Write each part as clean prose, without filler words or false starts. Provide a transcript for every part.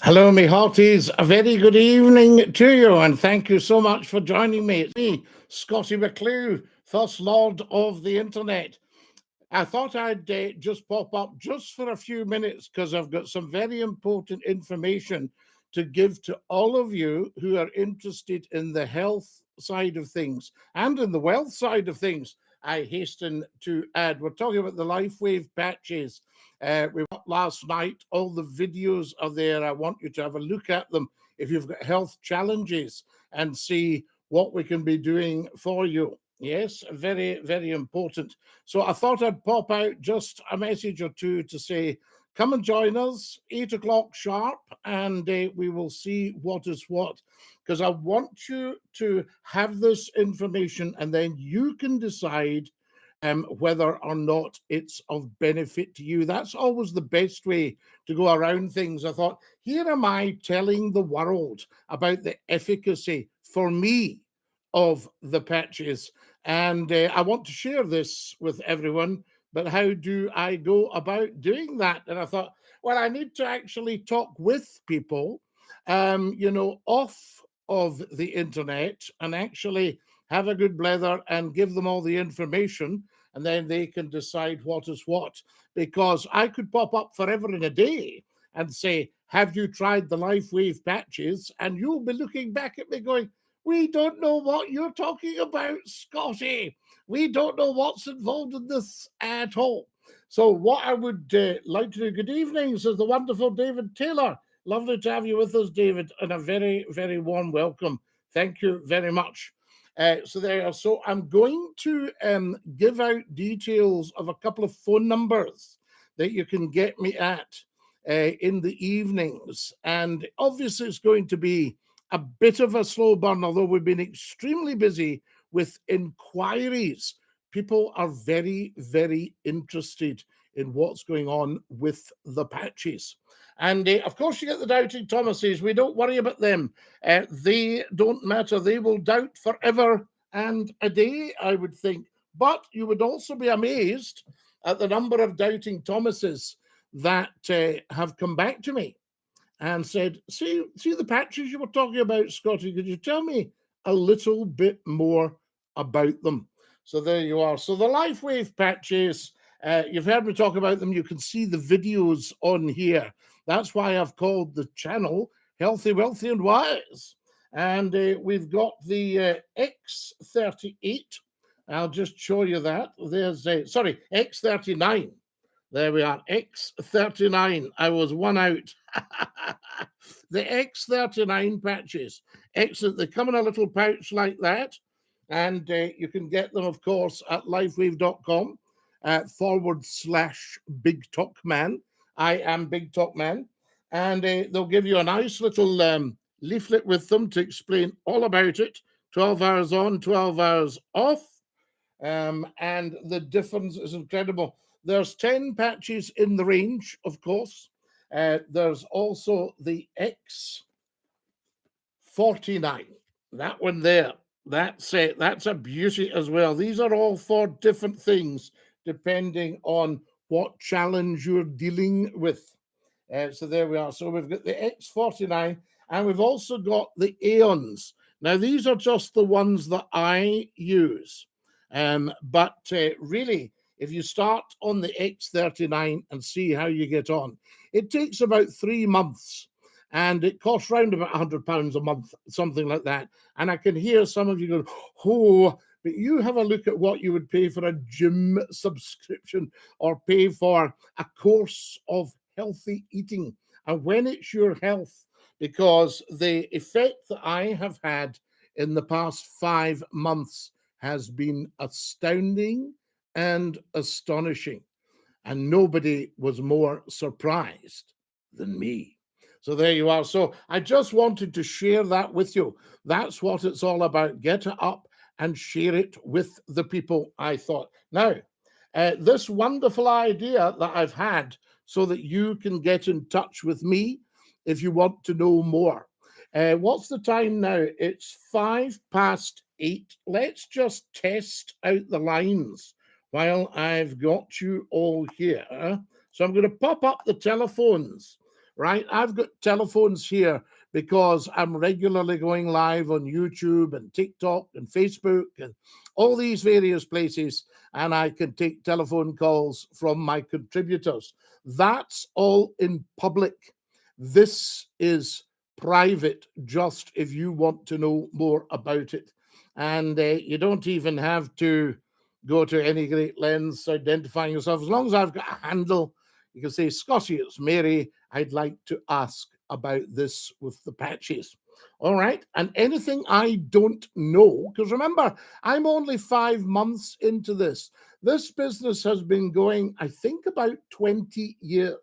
Hello, me hearties. A very good evening to you, and thank you so much for joining me. It's me, Scottie McCLUE, First Lord of the Internet. I thought I'd just pop up just for a few minutes because I've got some very important information to give to all of you who are interested in the health side of things and in the wealth side of things. I hasten to add, we're talking about the LifeWave patches. We went last night. All the videos are there. I want you to have a look at them if you've got health challenges and see what we can be doing for you. Yes, very, very important. So I thought I'd pop out just a message or two to say, come and join us, 8 o'clock sharp, and we will see what is what. Because I want you to have this information and then you can decide whether or not it's of benefit to you. That's always the best way to go around things. I thought, here am I telling the world about the efficacy for me of the patches. And I want to share this with everyone, but how do I go about doing that? And I thought, well, I need to actually talk with people, off of the internet and actually have a good blather and give them all the information, and then they can decide what is what. Because I could pop up forever in a day and say, have you tried the LifeWave patches? And you'll be looking back at me going, we don't know what you're talking about, Scottie. We don't know what's involved in this at all. So what I would like to do, good evening, says the wonderful David Taylor. Lovely to have you with us, David, and a very, very warm welcome. Thank you very much. So there you are. So I'm going to give out details of a couple of phone numbers that you can get me at in the evenings. And obviously it's going to be a bit of a slow burn, although we've been extremely busy with inquiries. People are very, very interested in what's going on with the patches. And of course, you get the doubting Thomases. We don't worry about them. They don't matter. They will doubt forever and a day, I would think. But you would also be amazed at the number of doubting Thomases that have come back to me and said, see the patches you were talking about, Scottie, could you tell me a little bit more about them? So there you are. So the LifeWave patches, you've heard me talk about them. You can see the videos on here. That's why I've called the channel Healthy, Wealthy and Wise. And we've got the X38. I'll just show you that. There's X39. There we are, X39. I was one out. The X39 patches. Excellent. They come in a little pouch like that. And you can get them, of course, at lifewave.com /Big Talk Man. I am Big Talk Man. And they'll give you a nice little leaflet with them to explain all about it. 12 hours on, 12 hours off. And the difference is incredible. There's 10 patches in the range, of course. There's also the X49. That one there. That's it. That's a beauty as well. These are all for different things, depending on what challenge you're dealing with. So there we are. So we've got the X49, and we've also got the Aeons. Now, these are just the ones that I use. But really, if you start on the X39 and see how you get on, it takes about 3 months and it costs around about £100 a month, something like that. And I can hear some of you going, oh, but you have a look at what you would pay for a gym subscription or pay for a course of healthy eating. And when it's your health, because the effect that I have had in the past 5 months has been astounding and astonishing. And nobody was more surprised than me. So there you are. So I just wanted to share that with you. That's what it's all about. Get it up and share it with the people, I thought. Now, this wonderful idea that I've had so that you can get in touch with me if you want to know more. What's the time now? It's 8:05. Let's just test out the lines while I've got you all here. So I'm going to pop up the telephones right? I've got telephones here because I'm regularly going live on YouTube and TikTok and Facebook and all these various places, and I can take telephone calls from my contributors. That's all in public. This is private, just if you want to know more about it. And you don't even have to go to any great lengths identifying yourself. As long as I've got a handle, you can say, Scottie, it's Mary. I'd like to ask about this with the patches. All right. And anything I don't know, because remember, I'm only 5 months into this. This business has been going, I think, about 20 years.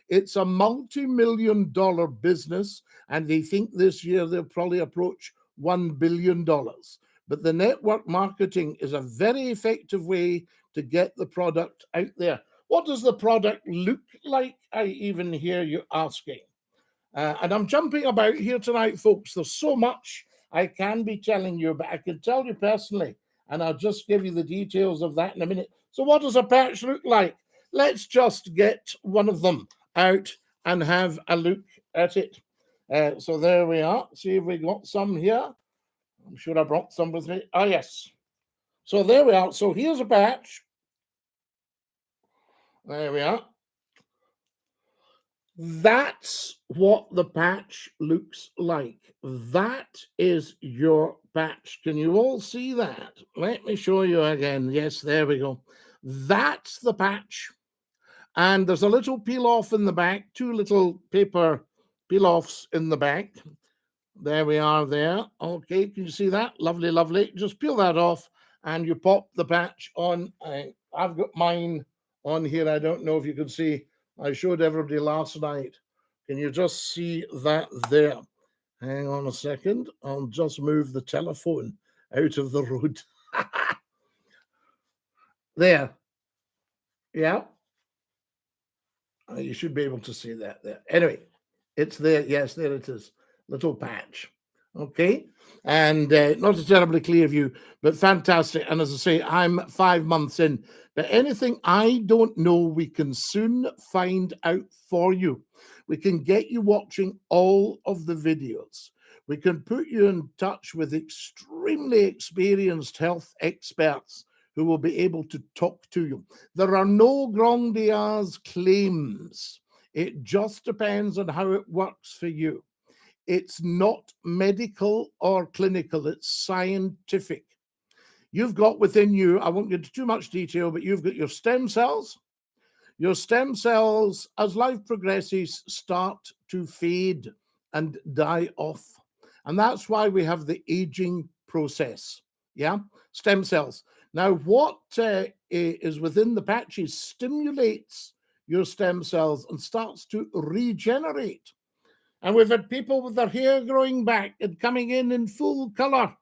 It's a multi-million-dollar business, and they think this year they'll probably approach $1 billion. But the network marketing is a very effective way to get the product out there. What does the product look like? I even hear you asking. And I'm jumping about here tonight, folks. There's so much I can be telling you, but I can tell you personally, and I'll just give you the details of that in a minute. So what does a patch look like? Let's just get one of them out and have a look at it. So there we are. See if we got some here. I'm sure I brought some with me. Ah, yes. So there we are. So here's a patch. There we are. That's what the patch looks like. That is your patch. Can you all see that? Let me show you again. Yes, there we go. That's the patch. And there's a little peel off in the back, 2 little paper peel offs in the back. There we are there. Okay, can you see that? Lovely, lovely. Just peel that off and you pop the patch on. I've got mine on here. I don't know if you can see. I showed everybody last night. Can you just see that there? Hang on a second. I'll just move the telephone out of the road. There. Yeah. You should be able to see that there. Anyway, it's there. Yes, there it is. Little patch. Okay. And not a terribly clear view, but fantastic. And as I say, I'm 5 months in. But anything I don't know, we can soon find out for you. We can get you watching all of the videos. We can put you in touch with extremely experienced health experts who will be able to talk to you. There are no grandiose claims. It just depends on how it works for you. It's not medical or clinical, it's scientific. You've got within you, I won't get into too much detail, but you've got your stem cells. Your stem cells, as life progresses, start to fade and die off. And that's why we have the aging process. Yeah, stem cells. Now, what is within the patches stimulates your stem cells and starts to regenerate. And we've had people with their hair growing back and coming in full color.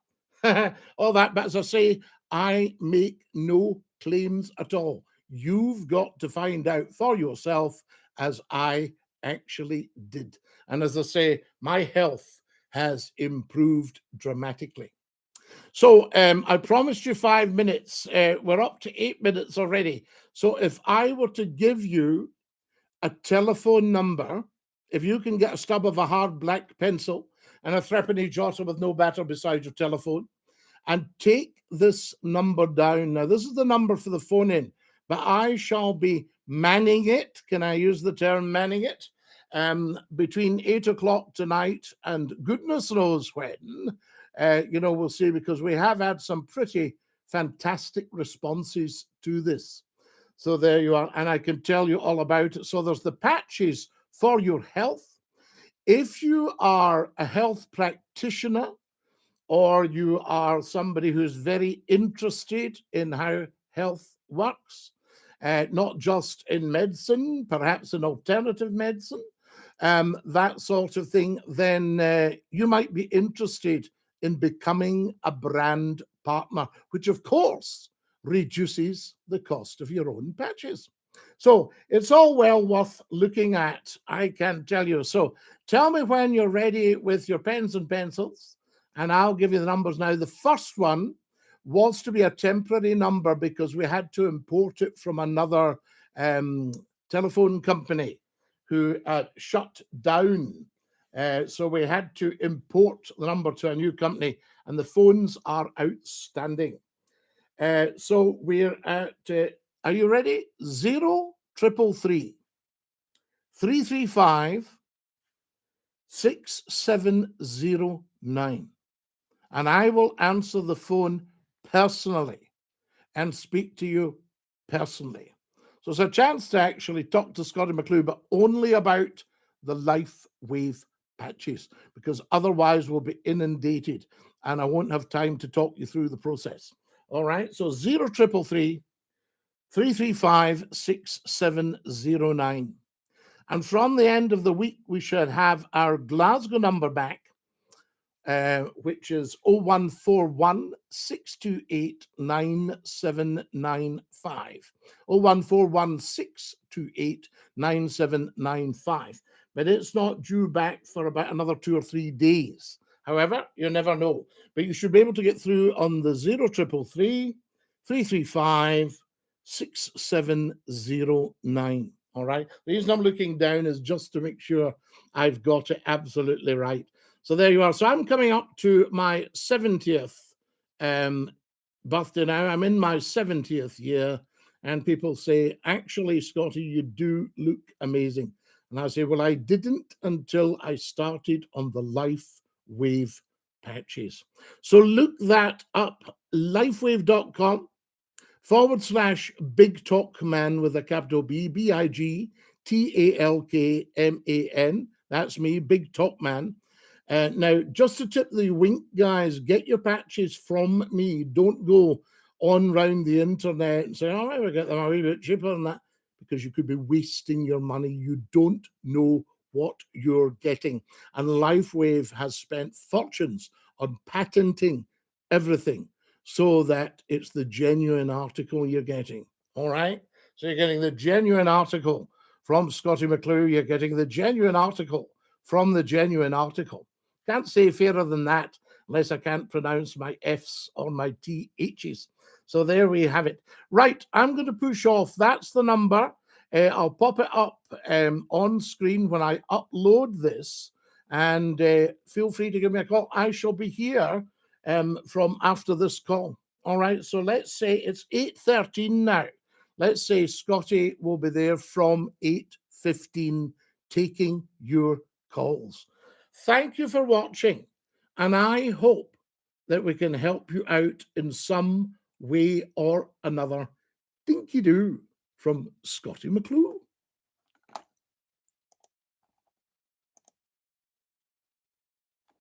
All that, but as I say, I make no claims at all. You've got to find out for yourself, as I actually did. And as I say, my health has improved dramatically. So I promised you 5 minutes. We're up to 8 minutes already. So if I were to give you a telephone number, if you can get a stub of a hard black pencil and a threepenny jotter with no batter beside your telephone, and take this number down. Now, this is the number for the phone in, but I shall be manning it. Can I use the term manning it? Between 8 o'clock tonight and goodness knows when. We'll see, because we have had some pretty fantastic responses to this. So there you are, and I can tell you all about it. So there's the patches for your health. If you are a health practitioner, or you are somebody who's very interested in how health works, not just in medicine, perhaps in alternative medicine, that sort of thing, then you might be interested in becoming a brand partner, which of course reduces the cost of your own patches. So it's all well worth looking at, I can tell you. So tell me when you're ready with your pens and pencils, and I'll give you the numbers now. The first one was to be a temporary number because we had to import it from another telephone company. who shut down. So we had to import the number to a new company, and the phones are outstanding. So we're at, are you ready? 0333 335 6709. And I will answer the phone personally and speak to you personally. So it's a chance to actually talk to Scottie McCLUE, but only about the LifeWave patches, because otherwise we'll be inundated and I won't have time to talk you through the process. All right, so 0333 335 6709. And from the end of the week, we should have our Glasgow number back, which is 0141 628 9795. 0141 628 9795. But it's not due back for about another 2 or 3 days. However, you never know. But you should be able to get through on the 0333 335 6709. All right. The reason I'm looking down is just to make sure I've got it absolutely right. So there you are. So I'm coming up to my 70th birthday now. I'm in my 70th year. And people say, actually, Scottie, you do look amazing. And I say, well, I didn't until I started on the LifeWave patches. So look that up, lifewave.com/Big Talk Man with a capital B, BIGTALKMAN. That's me, Big Talk Man. Now, just to tip the wink, guys, get your patches from me. Don't go on round the internet and say, oh, I will get them a wee bit cheaper than that, because you could be wasting your money. You don't know what you're getting. And LifeWave has spent fortunes on patenting everything so that it's the genuine article you're getting. All right? So you're getting the genuine article from Scottie McCLUE. You're getting the genuine article from the genuine article. Can't say fairer than that unless I can't pronounce my F's or my TH's. So there we have it. Right, I'm going to push off. That's the number. I'll pop it up on screen when I upload this. And feel free to give me a call. I shall be here from after this call. All right, so let's say it's 8:13 now. Let's say Scottie will be there from 8:15 taking your calls. Thank you for watching, and I hope that we can help you out in some way or another. Dinky-doo from Scottie McCLUE.